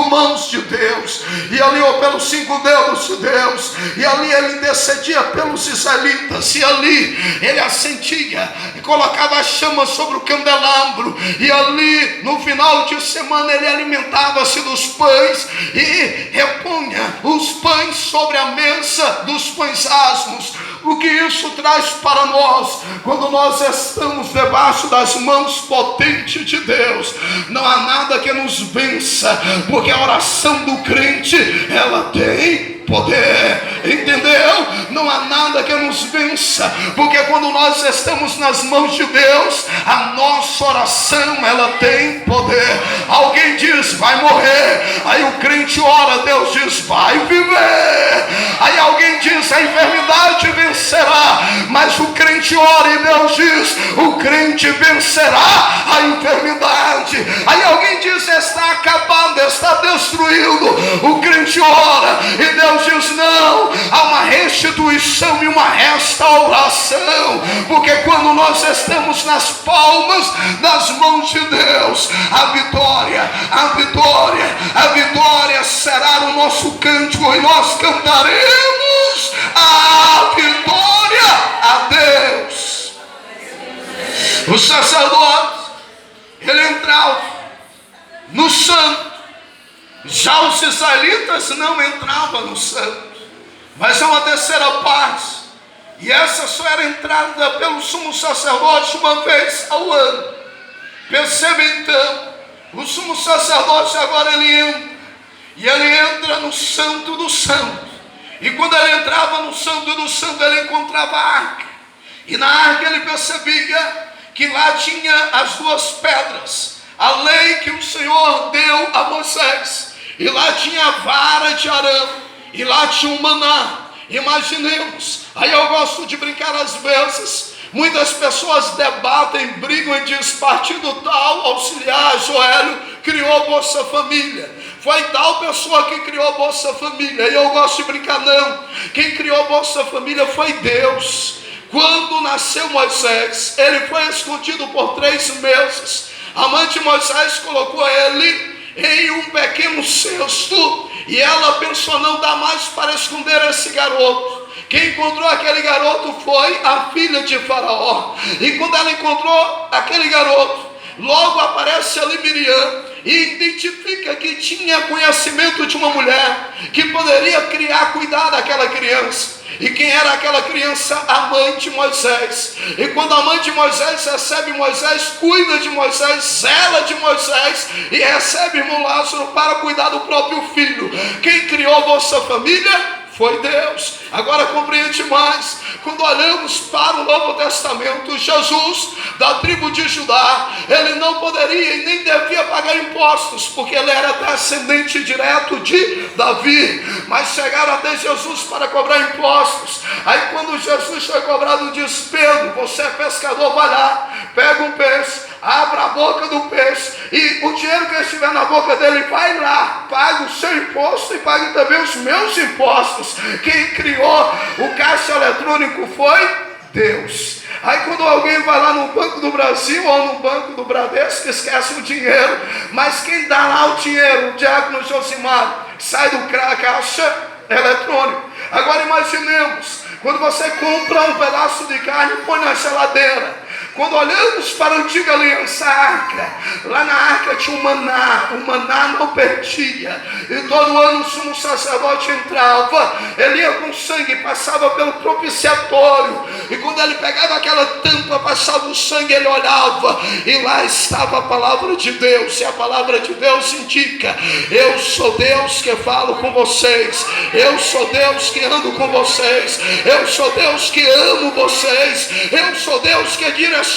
mãos de Deus, e ali, ou pelos 5 dedos de Deus, e ali ele intercedia pelos israelitas, e ali ele acendia e colocava a chama sobre o candelabro, e ali no final de semana ele alimentava-se dos pães e repunha os pães sobre a mesa dos pães asmos. O que isso traz para nós? Quando nós estamos debaixo das mãos potentes de Deus, não há nada que nos vença, porque a oração do crente, ela tem poder, entendeu? Não há nada que nos vença, porque quando nós estamos nas mãos de Deus, a nossa oração, ela tem poder. Alguém diz, vai morrer, aí o crente ora, Deus diz, vai viver. Aí alguém diz, a enfermidade vencerá, mas o crente ora e Deus diz, o crente vencerá a enfermidade. Aí alguém diz, está acabado, está destruído, o crente ora e Deus diz, não, há uma restituição e uma restauração, porque quando nós estamos nas palmas das mãos de Deus, a vitória será o nosso cântico, e nós cantaremos a vitória a Deus. O sacerdote, ele entrava no santo. Já os israelitas não entravam no santo, mas há uma terceira parte, e essa só era entrada pelo sumo sacerdote uma vez ao ano. Perceba então, o sumo sacerdote agora ele entra no santo do santo, e quando ele entrava no santo do santo, ele encontrava a arca, e na arca ele percebia que lá tinha as 2 pedras, a lei que o Senhor deu a Moisés. E lá tinha a vara de Arão, e lá tinha o maná. Imaginemos, aí eu gosto de brincar às vezes, muitas pessoas debatem, brigam e dizem, partido tal, auxiliar, Joélio, criou Bolsa Família. Foi tal pessoa que criou Bolsa Família. E eu gosto de brincar, não, quem criou Bolsa Família foi Deus. Quando nasceu Moisés, ele foi escondido por 3 meses. A mãe de Moisés colocou ele em um pequeno cesto, e ela pensou, não dá mais para esconder esse garoto. Quem encontrou aquele garoto foi a filha de Faraó. E quando ela encontrou aquele garoto, logo aparece ali Miriam e identifica que tinha conhecimento de uma mulher que poderia cuidar daquela criança. E quem era aquela criança? A mãe de Moisés. E quando a mãe de Moisés recebe Moisés, cuida de Moisés, zela de Moisés, e recebe irmão Lázaro para cuidar do próprio filho. Quem criou a Bolsa Família? Foi Deus. Agora compreende mais. Quando olhamos para o Novo Testamento, Jesus, da tribo de Judá, ele não poderia e nem devia pagar impostos, porque ele era descendente direto de Davi. Mas chegaram até Jesus para cobrar impostos. Aí quando Jesus foi cobrado, diz, Pedro, você é pescador, vai lá, pega um peixe, abra a boca do peixe, e o dinheiro que estiver na boca dele, vai lá, pague o seu imposto e pague também os meus impostos. Quem criou o caixa eletrônico foi Deus. Aí quando alguém vai lá no Banco do Brasil ou no Banco do Bradesco, esquece o dinheiro, mas quem dá lá o dinheiro, o diácono Josimar, sai do caixa eletrônico. Agora imaginemos, quando você compra um pedaço de carne e põe na geladeira. Quando olhamos para a antiga aliança, a arca, lá na arca tinha o maná não perdia, e todo ano o sumo sacerdote entrava, ele ia com sangue, passava pelo propiciatório, e quando ele pegava aquela tampa, passava o sangue, ele olhava, e lá estava a palavra de Deus, e a palavra de Deus indica, eu sou Deus que falo com vocês, eu sou Deus que ando com vocês, eu sou Deus que amo vocês, eu sou Deus que direciono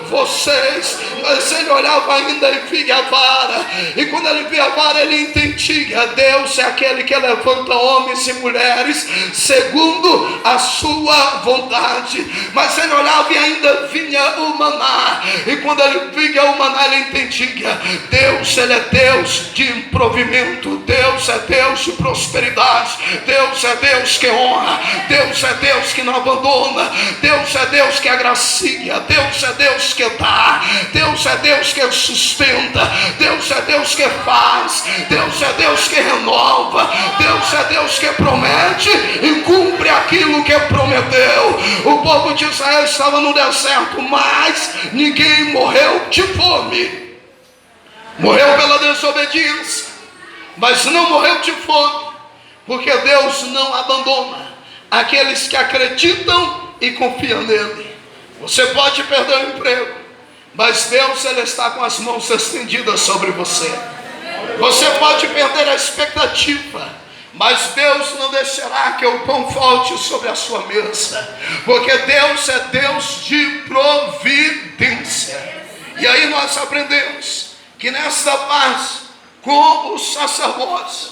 vocês. Mas ele olhava ainda e via a vara, e quando ele via a vara, ele entendia, Deus é aquele que levanta homens e mulheres segundo a sua vontade. Mas ele olhava e ainda vinha o maná, e quando ele via o maná, ele entendia, Deus, ele é Deus de provimento, Deus é Deus de prosperidade, Deus é Deus que honra, Deus é Deus que não abandona, Deus é Deus que agracia, Deus é Deus que dá, Deus é Deus que sustenta, Deus é Deus que faz, Deus é Deus que renova, Deus é Deus que promete e cumpre aquilo que prometeu. O povo de Israel estava no deserto, mas ninguém morreu de fome. Morreu pela desobediência, mas não morreu de fome, porque Deus não abandona aqueles que acreditam e confiam nele. Você pode perder o emprego, mas Deus, ele está com as mãos estendidas sobre você. Você pode perder a expectativa, mas Deus não deixará que o pão falte sobre a sua mesa, porque Deus é Deus de providência. E aí nós aprendemos que nesta paz com os sacerdotes,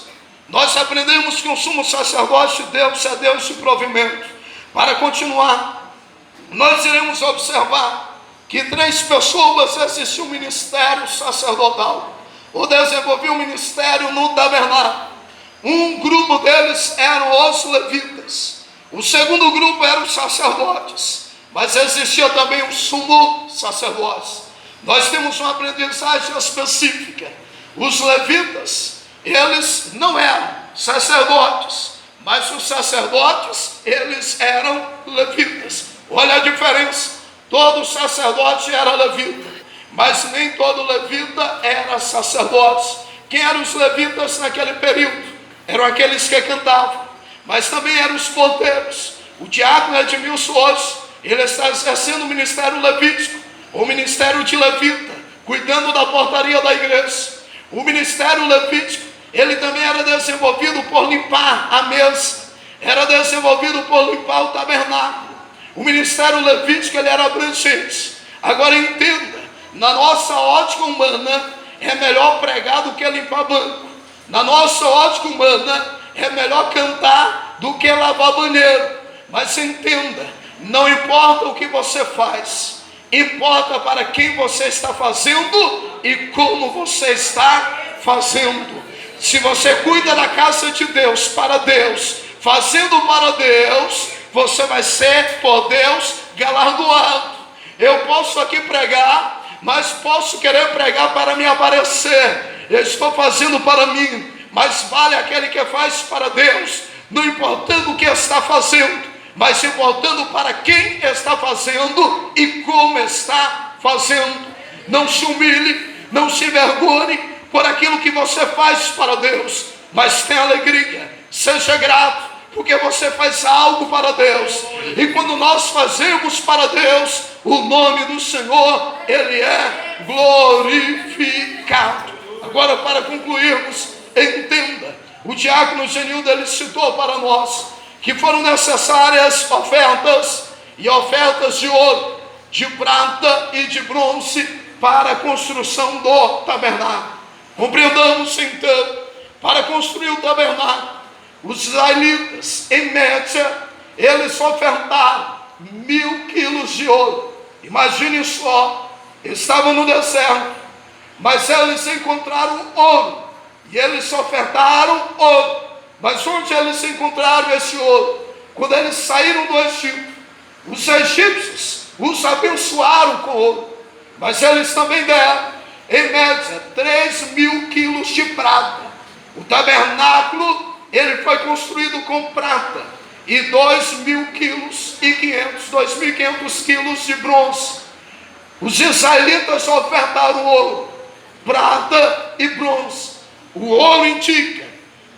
nós aprendemos que o sumo sacerdote de Deus é Deus de provimento. Para continuar, nós iremos observar que 3 pessoas exerciam o ministério sacerdotal, ou desenvolviam o ministério no tabernáculo. Um grupo deles eram os levitas, o segundo grupo eram os sacerdotes, mas existia também o sumo sacerdote. Nós temos uma aprendizagem específica. Os levitas, eles não eram sacerdotes, mas os sacerdotes, eles eram levitas. Olha a diferença. Todo sacerdote era levita, mas nem todo levita era sacerdote. Quem eram os levitas naquele período? Eram aqueles que cantavam, mas também eram os porteiros. O diácono Edmilson hoje, ele está exercendo o ministério levítico, o ministério de levita, cuidando da portaria da igreja. O ministério levítico, ele também era desenvolvido por limpar a mesa, era desenvolvido por limpar o tabernáculo. O ministério levítico, ele era abrangente. Agora entenda, na nossa ótica humana, é melhor pregar do que limpar banco. Na nossa ótica humana, é melhor cantar do que lavar banheiro. Mas entenda, não importa o que você faz, importa para quem você está fazendo e como você está fazendo. Se você cuida da casa de Deus, para Deus, fazendo para Deus, você vai ser por Deus galardoado. Eu posso aqui pregar, mas posso querer pregar para me aparecer. Eu estou fazendo para mim, mas vale aquele que faz para Deus, não importando o que está fazendo, mas importando para quem está fazendo e como está fazendo. Não se humilhe, não se envergonhe por aquilo que você faz para Deus, mas tenha alegria, seja grato, porque você faz algo para Deus. E quando nós fazemos para Deus, o nome do Senhor, ele é glorificado. Agora, para concluirmos, entenda, o diácono Genildo, ele citou para nós que foram necessárias ofertas, e ofertas de ouro, de prata e de bronze para a construção do tabernáculo. Compreendamos então, para construir o tabernáculo, os israelitas, em média, eles ofertaram 1000 quilos de ouro. Imagine só, estavam no deserto, mas eles encontraram ouro, e eles ofertaram ouro. Mas onde eles encontraram esse ouro? Quando eles saíram do Egito, os egípcios os abençoaram com ouro, mas eles também deram, em média, 3.000 quilos de prata. O tabernáculo, ele foi construído com prata, e 2.000 quilos e 2.500 quilos de bronze. Os israelitas ofertaram ouro, prata e bronze. O ouro indica,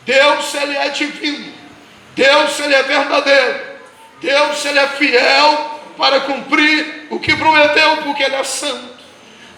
Deus, ele é divino, Deus, ele é verdadeiro, Deus, ele é fiel para cumprir o que prometeu, porque ele é santo.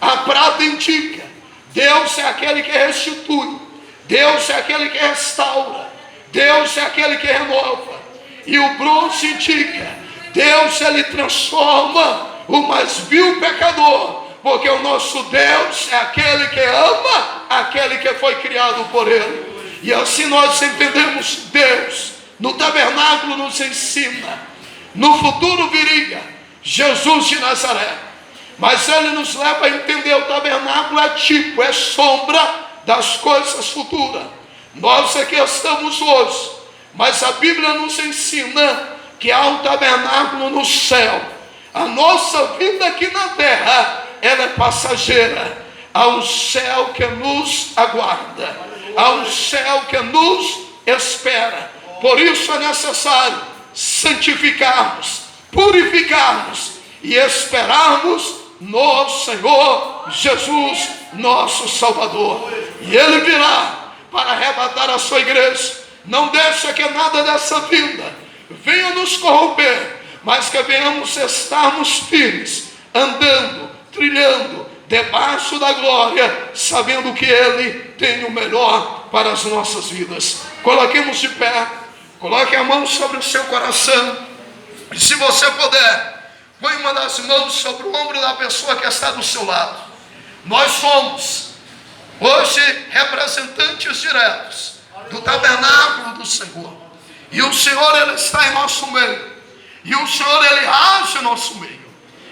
A prata indica, Deus é aquele que restitui, Deus é aquele que restaura, Deus é aquele que renova. E o bronze indica, Deus, ele transforma o mais vil pecador, porque o nosso Deus é aquele que ama aquele que foi criado por ele. E assim nós entendemos Deus. No tabernáculo nos ensina, no futuro viria Jesus de Nazaré, mas ele nos leva a entender, o tabernáculo é tipo, é sombra das coisas futuras. Nós aqui estamos hoje, mas a Bíblia nos ensina que há um tabernáculo no céu. A nossa vida aqui na terra, ela é passageira. Há um céu que nos aguarda. ao céu que nos espera. Por isso é necessário santificarmos, purificarmos e esperarmos no Senhor Jesus, nosso Salvador. E Ele virá para arrebatar a sua igreja. Não deixa que nada dessa vida venha nos corromper, mas que venhamos estarmos firmes, andando, trilhando debaixo da glória, sabendo que Ele tem o melhor para as nossas vidas. Coloquemos de pé, coloque a mão sobre o seu coração, e se você puder, põe uma das mãos sobre o ombro da pessoa que está do seu lado. Nós somos hoje representantes diretos do tabernáculo do Senhor, e o Senhor, Ele está em nosso meio, e o Senhor, Ele age em nosso meio.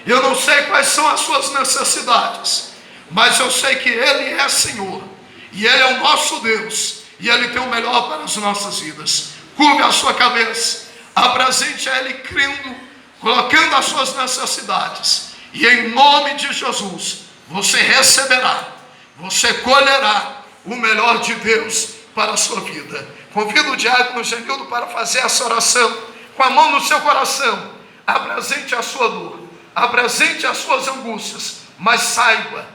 Eu não sei quais são as suas necessidades, mas eu sei que Ele é Senhor, e Ele é o nosso Deus, e Ele tem o melhor para as nossas vidas. Curve a sua cabeça, apresente a Ele crendo, colocando as suas necessidades, e em nome de Jesus, você receberá, você colherá o melhor de Deus para a sua vida. Convido o diácono Genildo para fazer essa oração, com a mão no seu coração. Apresente a sua dor, apresente as suas angústias, mas saiba